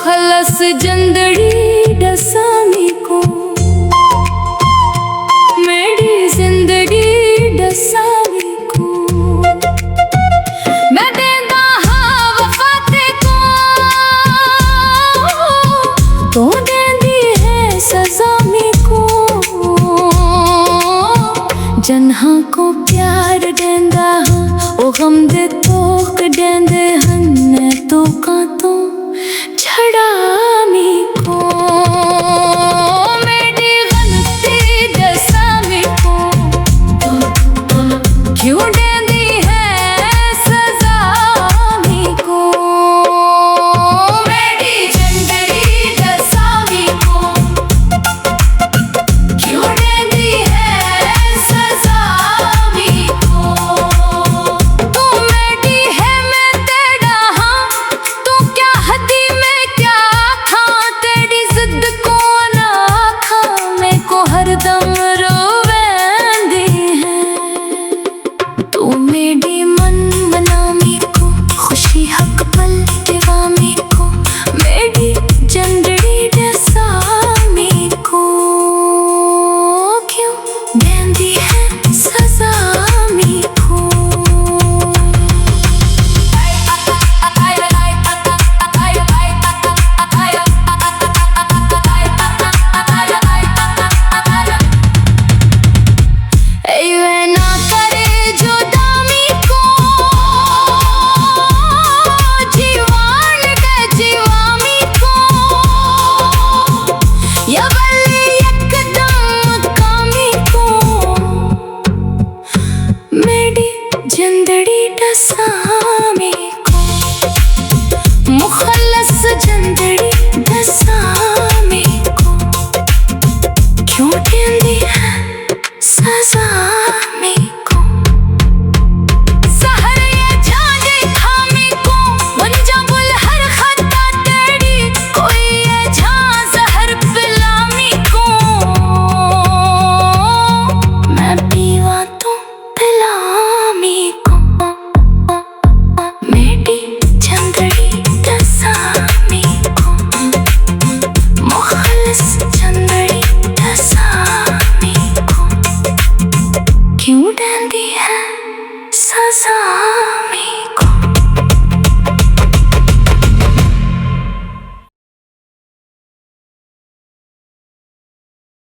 मुखलस जिंदड़ी डसाने को, मेरी जिंदगी डसाने को। मैं देंदा हाँ वफाते को, तो देंदी है सजा में को। जन्हा को प्यार देंदा हाँ, ओ गम दे तोक देंदे हन्ने तो कांतों छड़ा में को। मेरी गलती दसा में को, क्यों देंदी है सजा में को। मेरी जिंदगी दसा में को, क्यों देंदी है सजा में को। तू मेरी है मैं तेरा हाँ, तू क्या हदी में क्या खा। तेरी जिद को ना खा, मैं को हरदम रोवेंदी है। तू मेरी मन मनामी को, खुशी हक पल दीवामी को। मेरी जिंदगी डसामी को, क्यों देंदी है सजा मी को। ये ना करे जुदामी को, जीवान के जीवामी को। या बल्ली एकदम कामी को, मेरी जिंदड़ी डसामी को। मुखलस जिंदड़ी डसामी को, क्यों देंदी है सजा में को। सहर ये जाने खामी को, बन जा बुल हर खता तेरी। कोई ये झां जहर पिलामी को, मैं पीवा तो पिलामी को। मेरी जिंदगी डसामी को, मुखलस जिंदगी डसामी को। क्यों देंदी है सजा मी को।